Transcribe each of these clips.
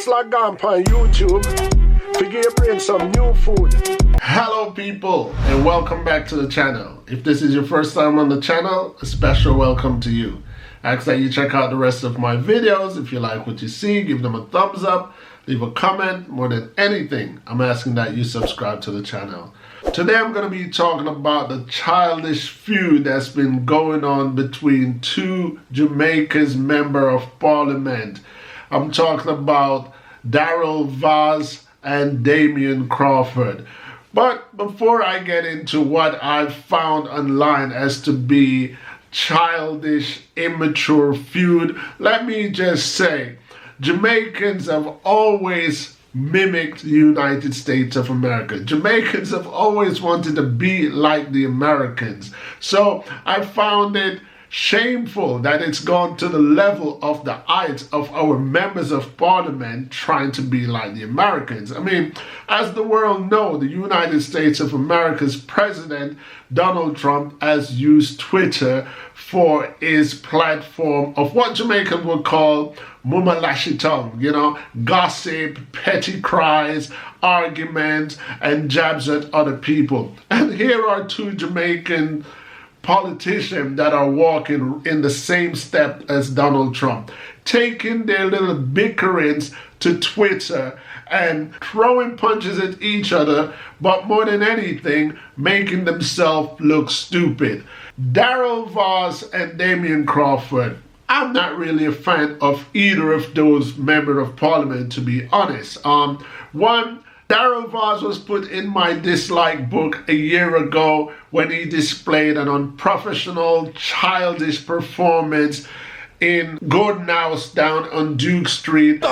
Just log on YouTube to give your brain some new food. Hello people, and welcome back to the channel. If this is your first time on the channel, a special welcome to you. I ask that you check out the rest of my videos. If you like what you see, give them a thumbs up, leave a comment. More than anything, I'm asking that you subscribe to the channel. Today I'm going to be talking about the childish feud that's been going on between two Jamaicans member of parliament. I'm talking about Daryl Vaz and Damian Crawford. But before I get into what I've found online as to be childish, immature feud, let me just say, Jamaicans have always mimicked the United States of America. Jamaicans have always wanted to be like the Americans. So I found it shameful that it's gone to the level of the heights of our members of parliament trying to be like the Americans. I mean, as the world knows, the United States of America's president, Donald Trump, has used Twitter for his platform of what Jamaicans would call mumalashi gossip, petty cries, arguments, and jabs at other people. And here are two Jamaican politicians that are walking in the same step as Donald Trump, taking their little bickerings to Twitter and throwing punches at each other, but more than anything, making themselves look stupid. Daryl Vaz and Damian Crawford, I'm not really a fan of either of those members of parliament, to be honest. One, Daryl Vaz was put in my dislike book a year ago when he displayed an unprofessional, childish performance in Gordon House down on Duke Street.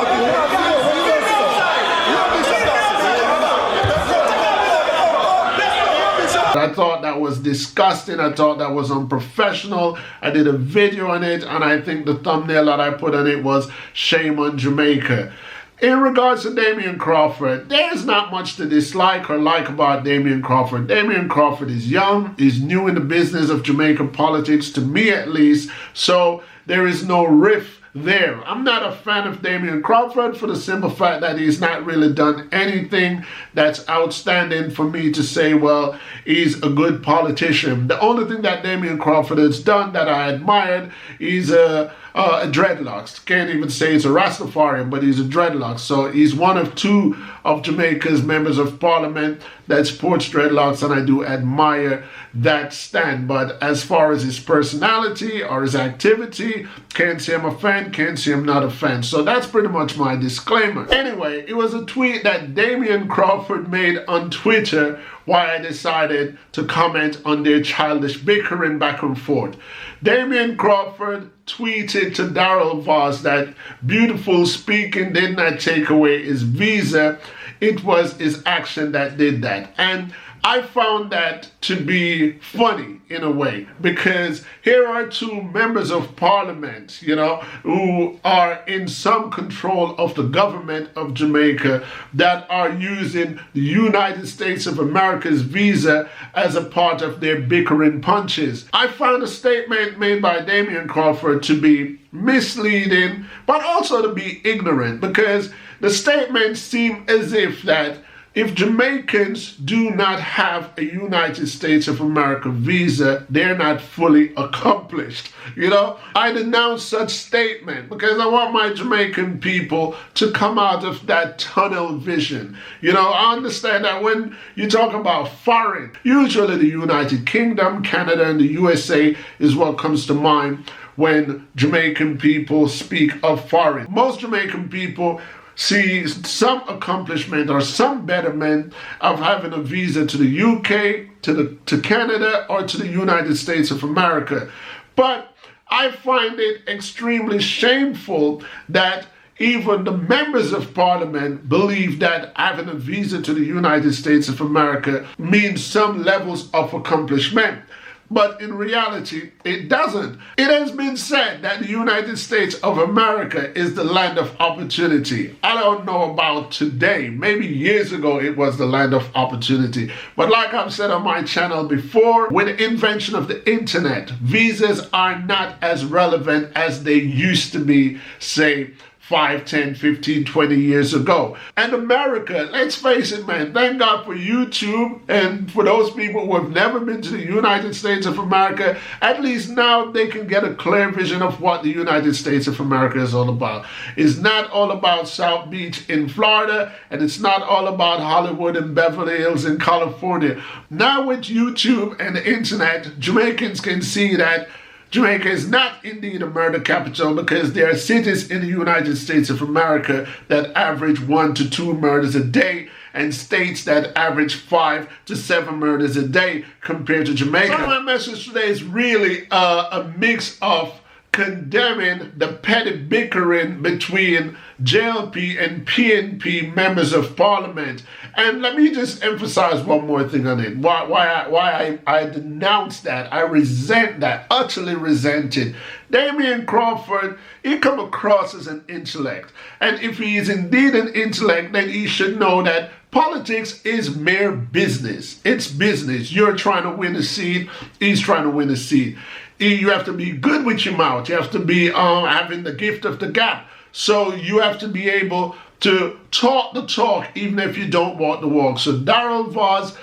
I thought that was disgusting. I thought that was unprofessional. I did a video on it, and I think the thumbnail that I put on it was "Shame on Jamaica." In regards to Damian Crawford, there's not much to dislike or like about Damian Crawford. Damian Crawford is young, he's new in the business of Jamaican politics, to me at least, so there is no rift there. I'm not a fan of Damian Crawford for the simple fact that he's not really done anything that's outstanding for me to say, well, he's a good politician. The only thing that Damian Crawford has done that I admired is a dreadlocks. Can't even say it's a Rastafarian, but he's a dreadlocks. So he's one of two of Jamaica's members of parliament that sports dreadlocks, and I do admire that stand. But as far as his personality or his activity, can't say I'm a fan, can't say I'm not a fan. So that's pretty much my disclaimer. Anyway, it was a tweet that Damian Crawford made on Twitter why I decided to comment on their childish bickering back and forth. Damian Crawford tweeted to Daryl Vaz that beautiful speaking did not take away his visa. It was his action that did that. And I found that to be funny in a way, because here are two members of parliament, who are in some control of the government of Jamaica that are using the United States of America's visa as a part of their bickering punches. I found a statement made by Damian Crawford to be misleading, but also to be ignorant, because the statement seemed as if Jamaicans do not have a United States of America visa, they're not fully accomplished. I denounce such statement because I want my Jamaican people to come out of that tunnel vision. I understand that when you talk about foreign, usually the United Kingdom, Canada, and the USA is what comes to mind when Jamaican people speak of foreign. Most Jamaican people see some accomplishment or some betterment of having a visa to the UK, to Canada, or to the United States of America. But I find it extremely shameful that even the members of parliament believe that having a visa to the United States of America means some levels of accomplishment. But in reality, it doesn't. It has been said that the United States of America is the land of opportunity. I don't know about today. Maybe years ago it was the land of opportunity. But like I've said on my channel before, with the invention of the internet, visas are not as relevant as they used to be, say, 5, 10, 15, 20 years ago. And America, let's face it, man, thank God for YouTube, and for those people who have never been to the United States of America, at least now they can get a clear vision of what the United States of America is all about. It's not all about South Beach in Florida, and it's not all about Hollywood and Beverly Hills in California. Now with YouTube and the internet, Jamaicans can see that Jamaica is not indeed a murder capital, because there are cities in the United States of America that average 1 to 2 murders a day, and states that average 5 to 7 murders a day compared to Jamaica. So my message today is really a mix of condemning the petty bickering between JLP and PNP members of parliament. And let me just emphasize one more thing on it. Why I denounce that. I resent that, utterly resent it. Damian Crawford, he come across as an intellect. And if he is indeed an intellect, then he should know that politics is mere business. It's business. You're trying to win a seat. He's trying to win a seat. You have to be good with your mouth. You have to be having the gift of the gab. So you have to be able to talk the talk, even if you don't walk the walk. So Darrell Voss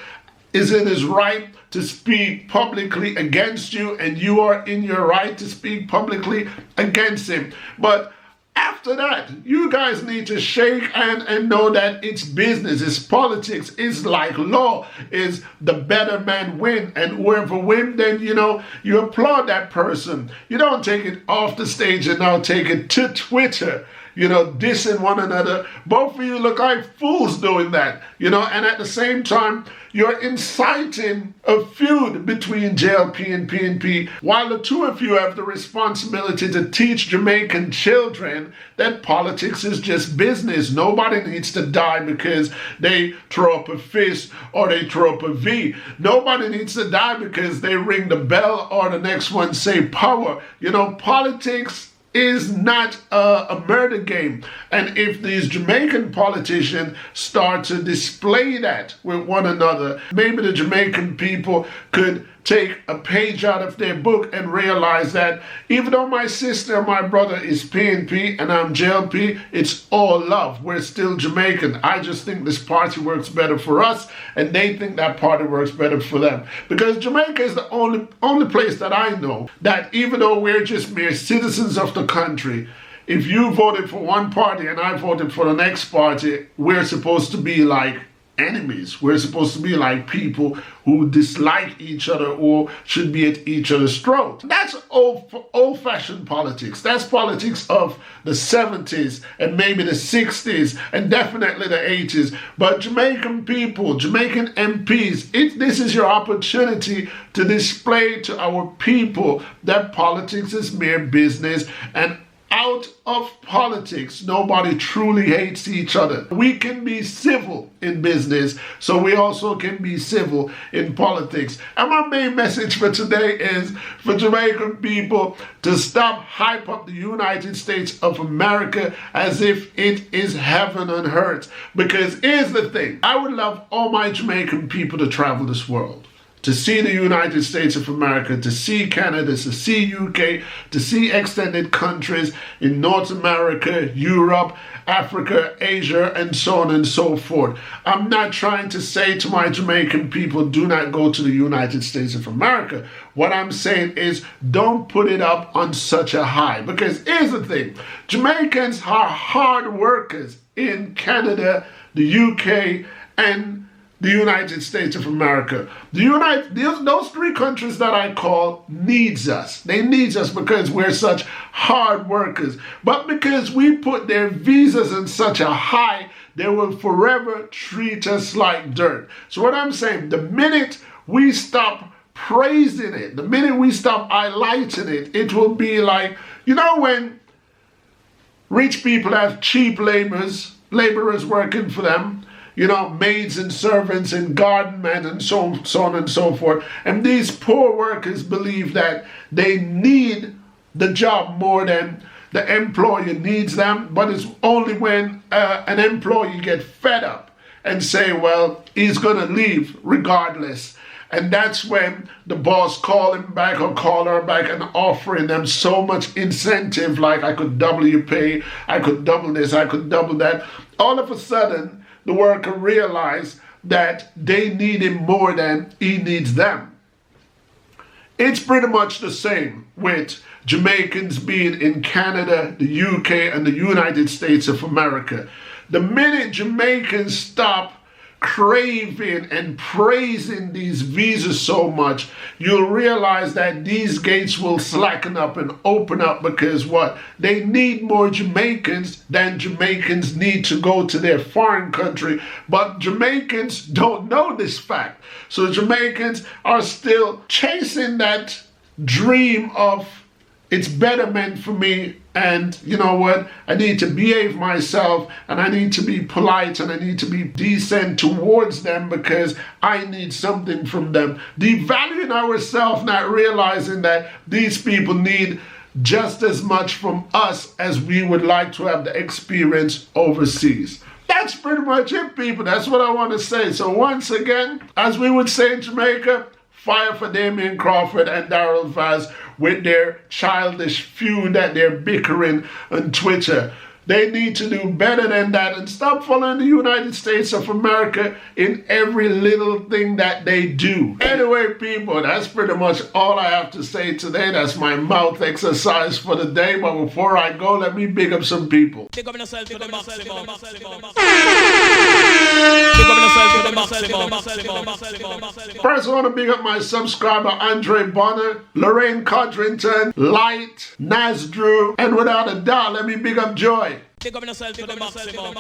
is in his right to speak publicly against you, and you are in your right to speak publicly against him. But after that, you guys need to shake and know that it's business, it's politics, it's like law, is the better man win, and whoever win, then you applaud that person. You don't take it off the stage and now take it to Twitter, dissing one another. Both of you look like fools doing that, and at the same time, you're inciting a feud between JLP and PNP, while the two of you have the responsibility to teach Jamaican children that politics is just business. Nobody needs to die because they throw up a fist or they throw up a V. Nobody needs to die because they ring the bell or the next one say power. Politics is not a murder game. And if these Jamaican politicians start to display that with one another, maybe the Jamaican people could take a page out of their book and realize that even though my sister and my brother is PNP and I'm JLP, it's all love. We're still Jamaican. I just think this party works better for us, and they think that party works better for them. Because Jamaica is the only place that I know that even though we're just mere citizens of the country, if you voted for one party and I voted for the next party, we're supposed to be like enemies. We're supposed to be like people who dislike each other or should be at each other's throat. That's old-fashioned politics. That's politics of the 70s and maybe the 60s and definitely the 80s. But Jamaican people, Jamaican MPs, this is your opportunity to display to our people that politics is mere business, and out of politics, nobody truly hates each other. We can be civil in business, so we also can be civil in politics. And my main message for today is for Jamaican people to stop hype up the United States of America as if it is heaven on earth. Because here's the thing, I would love all my Jamaican people to travel this world, to see the United States of America, to see Canada, to see UK, to see extended countries in North America, Europe, Africa, Asia, and so on and so forth. I'm not trying to say to my Jamaican people, do not go to the United States of America. What I'm saying is, don't put it up on such a high. Because here's the thing, Jamaicans are hard workers in Canada, the UK, and the United States of America. Those three countries that I call needs us. They need us because we're such hard workers. But because we put their visas in such a high, they will forever treat us like dirt. So what I'm saying, the minute we stop praising it, the minute we stop highlighting it, it will be like, when rich people have cheap laborers working for them, maids and servants and garden men and so on and so forth. And these poor workers believe that they need the job more than the employer needs them. But it's only when an employee gets fed up and say, well, he's going to leave regardless. And that's when the boss call him back or call her back and offering them so much incentive, like I could double your pay, I could double this, I could double that. All of a sudden, the worker realized that they need him more than he needs them. It's pretty much the same with Jamaicans being in Canada, the UK, and the United States of America. The minute Jamaicans stop craving and praising these visas so much, you'll realize that these gates will slacken up and open up, because what? They need more Jamaicans than Jamaicans need to go to their foreign country. But Jamaicans don't know this fact. So Jamaicans are still chasing that dream of it's betterment for me, and you know what, I need to behave myself, and I need to be polite, and I need to be decent towards them because I need something from them. Devaluing ourselves, not realizing that these people need just as much from us as we would like to have the experience overseas. That's pretty much it, people. That's what I want to say. So once again, as we would say in Jamaica, fire for Damian Crawford and Daryl Vaz with their childish feud that they're bickering on Twitter. They need to do better than that and stop following the United States of America in every little thing that they do. Anyway, people, that's pretty much all I have to say today. That's my mouth exercise for the day. But before I go, let me big up some people. Big up yourself to the maximum. First, I want to big up my subscriber, Andre Bonner, Lorraine Codrington, Light, Nasdrew, and without a doubt, let me big up Joy. Big up yourself to the maximum.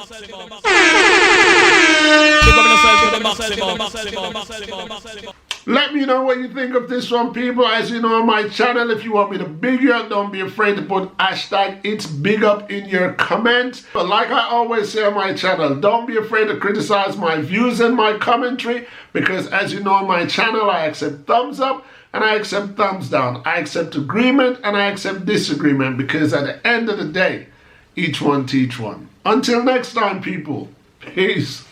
Let me know what you think of this one, people. As you know, on my channel, if you want me to big you up, don't be afraid to put hashtag it's big up in your comments. But like I always say on my channel, don't be afraid to criticize my views and my commentary, because as you know on my channel, I accept thumbs up and I accept thumbs down. I accept agreement and I accept disagreement, because at the end of the day, each one teach one. Until next time, people. Peace.